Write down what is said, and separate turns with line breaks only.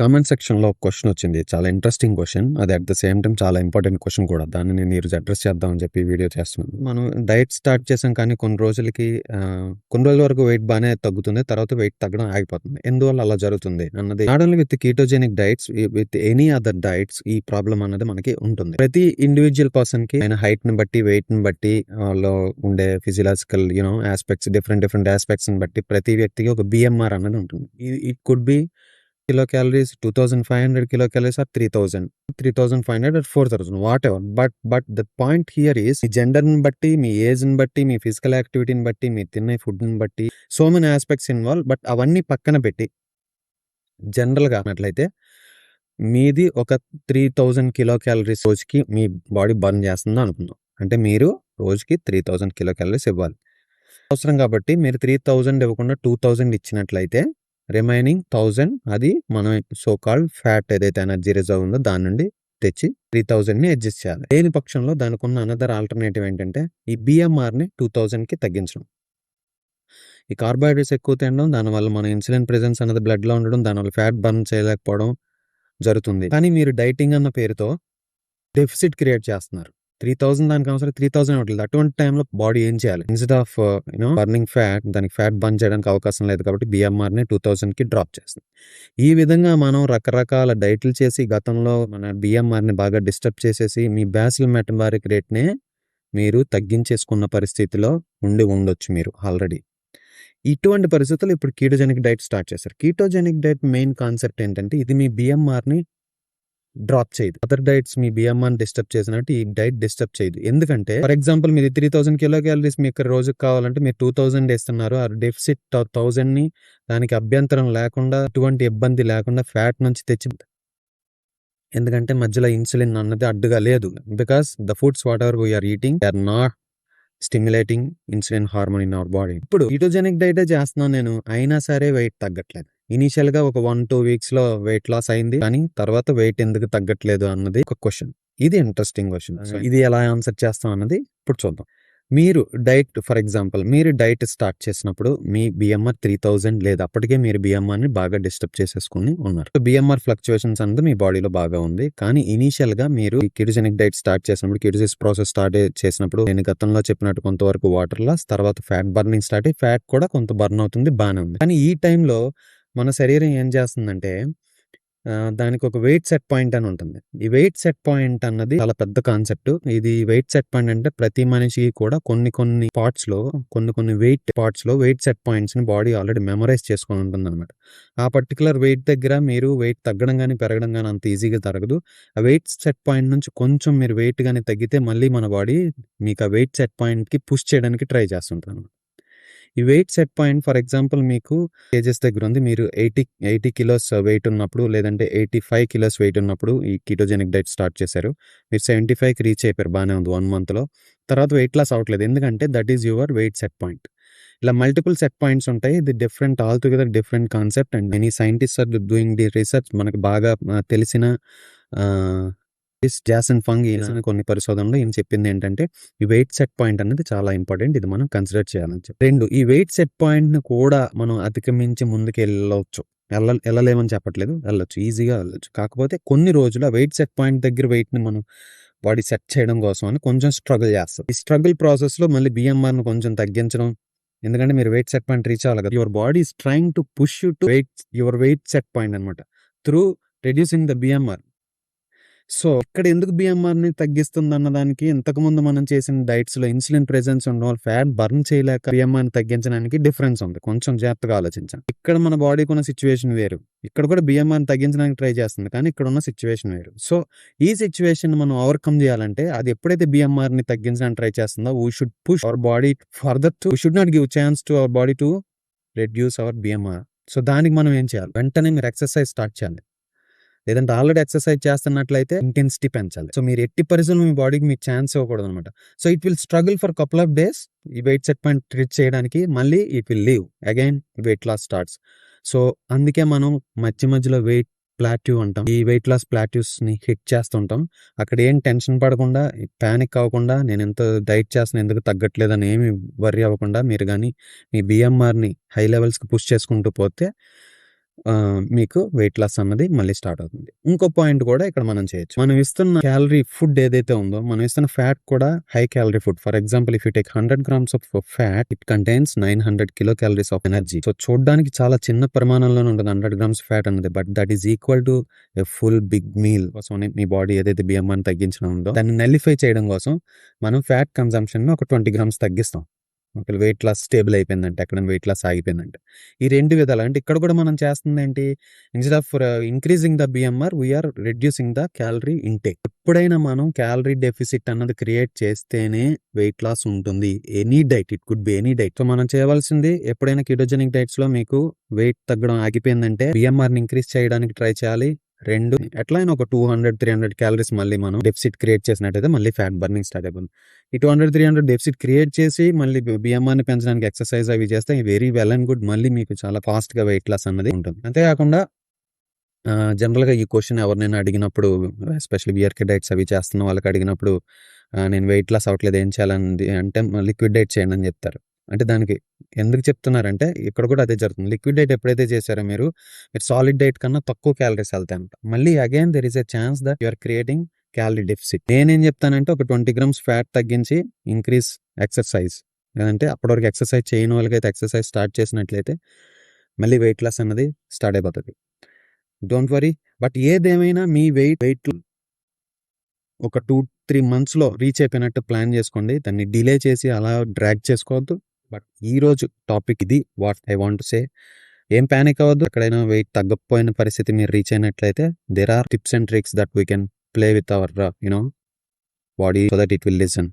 Comment సెక్షన్‌లో ఒక question వచ్చింది. చాలా ఇంట్రెస్టింగ్ క్వెషన్. అది అట్ ద సేమ్ టైమ్ చాలా ఇంపార్టెంట్ క్వెషన్ కూడా. దాన్ని నేను ఈరోజు అడ్రెస్ చేద్దామని చెప్పి వీడియో చేస్తున్నాను. మనం డైట్ స్టార్ట్ చేసాం కానీ కొన్ని రోజులకి కొన్ని రోజుల వరకు వెయిట్ బానే తగ్గుతుంది. తర్వాత వెయిట్ తగ్గడం ఆగిపోతుంది. ఎందువల్ల అలా జరుగుతుంది అన్నది not only with ketogenic diets with any other diets ఈ ప్రాబ్లమ్ అన్నది మనకి ఉంటుంది. ప్రతి ఇండివిడ్యువల్ పర్సన్‌కి ఆయన హైట్‌ని బట్టి, వెయిట్‌ని బట్టి లో ఉండే ఫిజియలాజికల్ యాస్పెక్ట్స్ డిఫరెంట్ యాస్పెక్ట్స్‌ని బట్టి ప్రతి వ్యక్తికి ఒక బిఎంఆర్ అన్నది ఉంటుంది. It could B kilocalories, 2500 kilocalories or 3000, 3500 or 4000, whatever. But the point here is మీ జెండర్ని బట్టి, మీ ఏజ్ని బట్టి, మీ ఫిజికల్ యాక్టివిటీని బట్టి, మీ తినే ఫుడ్ని బట్టి so many aspects involve. But అవన్నీ పక్కన పెట్టి జనరల్గా అన్నట్లయితే మీది ఒక 3000 kilocalories రోజుకి మీ బాడీ బర్న్ చేస్తుందో అనుకుందాం. అంటే మీరు రోజుకి 3000 kilocalories ఇవ్వాలి అవసరం. కాబట్టి మీరు 3000 ఇవ్వకుండా 2000 ఇచ్చినట్లయితే రిమైనింగ్ 1000 అది మనం సో కాల్డ్ ఫ్యాట్ ఏదైతే ఎనర్జీ రిజర్వ్ ఉందో దాని నుండి తెచ్చి 3000ని అడ్జస్ట్ చేయాలి. లేని పక్షంలో దానికి ఉన్న అనదర్ ఆల్టర్నేటివ్ ఏంటంటే ఈ బిఎంఆర్ని 2000కి తగ్గించడం. ఈ కార్బోహైడ్రేట్స్ ఎక్కువ తినడం, దానివల్ల మన ఇన్సులిన్ ప్రెజెన్స్ అనేది బ్లడ్లో ఉండడం, దానివల్ల ఫ్యాట్ బర్న్ చేయలేకపోవడం జరుగుతుంది. కానీ మీరు డైటింగ్ అన్న పేరుతో డెఫిసిట్ క్రియేట్ చేస్తున్నారు. 3000 దానికి అవసరం 3000 ఇవ్వట్లేదు. అటువంటి టైంలో బాడీ ఏం చేయాలి? ఇన్స్టెడ్ ఆఫ్ బర్నింగ్ ఫ్యాట్ దానికి ఫ్యాట్ బర్న్ చేయడానికి అవకాశం లేదు కాబట్టి బిఎంఆర్ని 2000కి డ్రాప్ చేస్తుంది. ఈ విధంగా మనం రకరకాల డైట్లు చేసి గతంలో మన బిఎంఆర్ని బాగా డిస్టర్బ్ చేసేసి మీ బేసల్ మెటబాలిక్ రేట్నే మీరు తగ్గించేసుకున్న పరిస్థితిలో ఉండొచ్చు మీరు ఆల్రెడీ. ఇటువంటి పరిస్థితుల్లో ఇప్పుడు కీటోజెనిక్ డైట్ స్టార్ట్ చేశారు. కీటోజెనిక్ డైట్ మెయిన్ కాన్సెప్ట్ ఏంటంటే ఇది మీ బిఎంఆర్ని డ్రాప్ చేయదు. అదర్ డైట్స్ మీ బిఎంఆర్ని డిస్టర్బ్ చేసినట్టు ఈ డైట్ డిస్టర్బ్ చేయదు. ఎందుకంటే ఫర్ ఎగ్జాంపుల్ మీరు 3000 kilocalories మీకు రోజుకి కావాలంటే మీరు 2000 ఇస్తున్నారు. ఆ డెఫిసిట్ 1000ని దానికి అభ్యంతరం లేకుండా ఎటువంటి ఇబ్బంది లేకుండా ఫ్యాట్ నుంచి తెచ్చి, ఎందుకంటే మధ్యలో ఇన్సులిన్ అన్నది అడ్డుగా లేదు. Because the foods whatever we are eating they are not stimulating insulin hormone in our body. ఇప్పుడు కీటోజెనిక్ డైటే చేస్తున్నాను నేను, అయినా సరే వెయిట్ తగ్గట్లేదు. ఇనీషియల్ గా ఒక 1-2 వీక్స్ లో వెయిట్ లాస్ అయింది, కానీ తర్వాత వెయిట్ ఎందుకు తగ్గట్లేదు అన్నది ఒక క్వశ్చన్. ఇది ఇంట్రెస్టింగ్ క్వశ్చన్. ఇది ఎలా ఆన్సర్ చేస్తాం అన్నది ఇప్పుడు చూద్దాం. మీరు డైట్ ఫర్ ఎగ్జాంపుల్ మీరు డైట్ స్టార్ట్ చేసినప్పుడు మీ బిఎంఆర్ 3000 లేదా అప్పటికే మీరు బిఎంఆర్ని బాగా డిస్టర్బ్ చేసేసుకుని ఉన్నారు. బిఎంఆర్ ఫ్లక్చుయేషన్స్ అనేది మీ బాడీలో బాగా ఉంది. కానీ ఇనీషియల్ గా మీరు ఈ కీటోజెనిక్ డైట్ స్టార్ట్ చేసినప్పుడు, కీటోసిస్ ప్రాసెస్ స్టార్ట్ చేసినప్పుడు నేను గతంలో చెప్పినట్టు కొంతవరకు వాటర్ లాస్, తర్వాత ఫ్యాట్ బర్నింగ్ స్టార్ట్ అయ్యి ఫ్యాట్ కూడా కొంత బర్న్ అవుతుంది, బాగానే ఉంది. కానీ ఈ టైంలో మన శరీరం ఏం చేస్తుందంటే దానికి ఒక వెయిట్ సెట్ పాయింట్ అని ఉంటుంది. ఈ వెయిట్ సెట్ పాయింట్ అన్నది చాలా పెద్ద కాన్సెప్ట్. ఇది వెయిట్ సెట్ పాయింట్ అంటే ప్రతి మనిషికి కూడా కొన్ని పార్ట్స్ లో కొన్ని వెయిట్ పార్ట్స్ లో వెయిట్ సెట్ పాయింట్స్ ని బాడీ ఆల్రెడీ మెమరైజ్ చేసుకొని ఉంటుంది అనమాట. ఆ పర్టికులర్ వెయిట్ దగ్గర మీరు వెయిట్ తగ్గడం కానీ పెరగడం కానీ అంత ఈజీగా జరగదు. ఆ వెయిట్ సెట్ పాయింట్ నుంచి కొంచెం మీరు వెయిట్ కానీ తగ్గితే మళ్ళీ మన బాడీ మీకు ఆ వెయిట్ సెట్ పాయింట్ కి పుష్ చేయడానికి ట్రై చేస్తుంటాను. ఈ weight set point for example మీకు కేజెస్ దగ్గర ఉంది. మీరు 80 కిలోస్ వెయిట్ ఉన్నప్పుడు, లేదంటే 85 కిలోస్ వెయిట్ ఉన్నప్పుడు ఈ కీటోజెనిక్ డైట్ స్టార్ట్ చేశారు. మీరు 75కి రీచ్ అయిపోయారు, బాగానే ఉంది 1 మంత్లో. తర్వాత వెయిట్ లాస్ అవ్వట్లేదు, ఎందుకంటే that is your weight set point. ఇలా మల్టిపుల్ సెట్ పాయింట్స్ ఉంటాయి. ఇది different, all together different concept. And many scientist are doing the research. మనకు బాగా తెలిసిన జాసన్ ఫంగ్ కొన్ని పరిశోధనలో ఏం చెప్పింది ఏంటంటే ఈ వెయిట్ సెట్ పాయింట్ అనేది చాలా ఇంపార్టెంట్, ఇది మనం కన్సిడర్ చేయాలని చెప్పి. 2, ఈ వెయిట్ సెట్ పాయింట్ ను కూడా మనం అధిగమించి ముందుకు వెళ్ళలేమని చెప్పట్లేదు, వెళ్ళొచ్చు, ఈజీగా వెళ్ళొచ్చు. కాకపోతే కొన్ని రోజులు ఆ వెయిట్ సెట్ పాయింట్ దగ్గర వెయిట్ ని మనం బాడీ సెట్ చేయడం కోసం అని కొంచెం స్ట్రగుల్ చేస్తాం. ఈ స్ట్రగుల్ ప్రాసెస్ లో మళ్ళీ బిఎంఆర్ ను కొంచెం తగ్గించడం, ఎందుకంటే మీరు వెయిట్ సెట్ పాయింట్ రీచ్ అవ్వాలి కదా. Your body is trying to push you to your weight set point అనమాట through reducing the BMR. So ఇక్కడ ఎందుకు బిఎంఆర్ని తగ్గిస్తుంది అన్నదానికి ఇంతకుముందు మనం చేసిన డైట్స్ లో ఇన్సులిన్ ప్రెజెన్స్ ఉండడం, ఫ్యాట్ బర్న్ చేయలేక బిఎంఆర్ని తగ్గించడానికి డిఫరెన్స్ ఉంది. కొంచెం జాగ్రత్తగా ఆలోచించాం. ఇక్కడ మన బాడీకి ఉన్న సిచ్యువేషన్ వేరు, ఇక్కడ కూడా బిఎంఆర్ని తగ్గించడానికి ట్రై చేస్తుంది, కానీ ఇక్కడ ఉన్న సిచ్యువేషన్ వేరు. సో ఈ సిచ్యువేషన్ మనం ఓవర్కమ్ చేయాలంటే అది ఎప్పుడైతే బిఎంఆర్ని తగ్గించడానికి ట్రై చేస్తుందో we should push our body further to, we should not give chance to our body to reduce our BMR. So దానికి మనం ఏం చేయాలి? వెంటనే మీరు ఎక్సర్సైజ్ స్టార్ట్ చేయాలి. లేదంటే ఆల్రెడీ ఎక్సర్సైజ్ చేస్తున్నట్లయితే ఇంటెన్సిటీ పెంచాలి. సో మీరు ఎట్టి పరిస్థితుల్లో మీ బాడీకి మీకు ఛాన్స్ ఇవ్వకూడదు అనమాట. So it will struggle for couple of days ఈ వెయిట్ సెట్ పాయింట్ రీచ్ చేయడానికి, మళ్ళీ it will leave again weight loss starts. So అందుకే మనం మధ్యలో వెయిట్ ప్లాట్యూ అంటాం. ఈ వెయిట్ లాస్ ప్లాట్యూస్ ని హిట్ చేస్తుంటాం. అక్కడ ఏం టెన్షన్ పడకుండా, ప్యానిక్ అవ్వకుండా, నేను ఎంత డైట్ చేస్తున్నా ఎందుకు తగ్గట్లేదని ఏమి వర్రీ అవ్వకుండా మీరు కానీ మీ బిఎంఆర్ని హై లెవెల్స్కి పుష్ చేసుకుంటూ పోతే మీకు వెయిట్ లాస్ అన్నది మళ్ళీ స్టార్ట్ అవుతుంది. ఇంకో పాయింట్ కూడా ఇక్కడ మనం చేయొచ్చు. మనం ఇస్తున్న క్యాలరీ ఫుడ్ ఏదైతే ఉందో, మనం ఇస్తున్న ఫ్యాట్ కూడా high calorie food. For example, if you take 100 grams of fat, it contains 900 kilocalories of energy. So చూడడానికి చాలా చిన్న పరిమాణంలోనే ఉంటుంది 100 grams ఫ్యాట్ అనేది. But that is equal to a full big meal కోసం. మీ బాడీ ఏదైతే BMR తగ్గించడం ఉందో దాన్ని నలిఫై చేయడం కోసం మనం ఫ్యాట్ కన్సంప్షన్ ఒక 20 grams తగ్గిస్తాం. ఒకవేళ వెయిట్ లాస్ స్టేబుల్ అయిపోయిందంటే, ఎక్కడైనా వెయిట్ లాస్ ఆగిపోయిందంటే. ఈ 2 విధాలు. అంటే ఇక్కడ కూడా మనం చేస్తుంది ఏంటి, instead of increasing the BMR we are reducing the calorie intake. ఎప్పుడైనా మనం క్యాలరీ డెఫిసిట్ అన్నది క్రియేట్ చేస్తేనే వెయిట్ లాస్ ఉంటుంది. Any diet, it could be any diet. So మనం చేయవలసింది, ఎప్పుడైనా కిటోజెనిక్ డైట్స్ లో మీకు వెయిట్ తగ్గడం ఆగిపోయిందంటే BMR ని ఇంక్రీజ్ చేయడానికి ట్రై చేయాలి. 2 ఎట్లయినా ఒక 200-300 క్యాలరీస్ మళ్ళీ మనం డెఫిసిట్ క్రియేట్ చేసినట్టయితే మళ్ళీ ఫ్యాట్ బర్నింగ్ స్టార్ట్ అయిపోతుంది. ఈ 200-300 డెఫిసిట్ క్రియేట్ చేసి మళ్ళీ BMR ని పెంచడానికి ఎక్సర్సైజ్ అవి చేస్తే వెరీ వెల్ అండ్ గుడ్. మళ్ళీ మీకు చాలా ఫాస్ట్ గా వెయిట్ లాస్ అన్నది ఉంటుంది. అంతేకాకుండా జనరల్గా ఈ క్వశ్చన్ ఎవరినైనా అడిగినప్పుడు, ఎస్పెషల్లీ BRK డైట్స్ అవి చేస్తున్న వాళ్ళకి అడిగినప్పుడు, నేను వెయిట్ లాస్ అవ్వట్లేదు, ఏం చేయాలని అంటే లిక్విడ్ డైట్ చేయండి అని చెప్తారు. అంటే దానికి ఎందుకు చెప్తున్నారంటే, ఇక్కడ కూడా అదే జరుగుతుంది. లిక్విడ్ డైట్ ఎప్పుడైతే చేశారో మీరు సాలిడ్ డైట్ కన్నా తక్కువ క్యాలరీస్ వెళ్తాయంట. మళ్ళీ again there is a chance that you are creating calorie deficit. నేనేం చెప్తానంటే, ఒక 20 grams ఫ్యాట్ తగ్గించి ఇంక్రీజ్ ఎక్సర్సైజ్. అంటే అప్పటివరకు ఎక్సర్సైజ్ చేయని వాళ్ళకైతే ఎక్సర్సైజ్ స్టార్ట్ చేసినట్లయితే మళ్ళీ వెయిట్ లాస్ అన్నది స్టార్ట్ అయిపోతుంది. Don't worry. బట్ ఏదేమైనా మీ వెయిట్ ఒక 2-3 monthsలో రీచ్ అయిపోయినట్టు ప్లాన్ చేసుకోండి. దాన్ని డిలే చేసి అలా డ్రాగ్ చేసుకోవద్దు. బట్ ఈరోజు టాపిక్ ఇది, what I want to say. ఏం ప్యానిక్ అవ్వద్దు. ఎక్కడైనా వెయిట్ తగ్గకపోయిన పరిస్థితి మీరు రీచ్ అయినట్లయితే, there are tips and tricks that we can play with our body so that it will listen.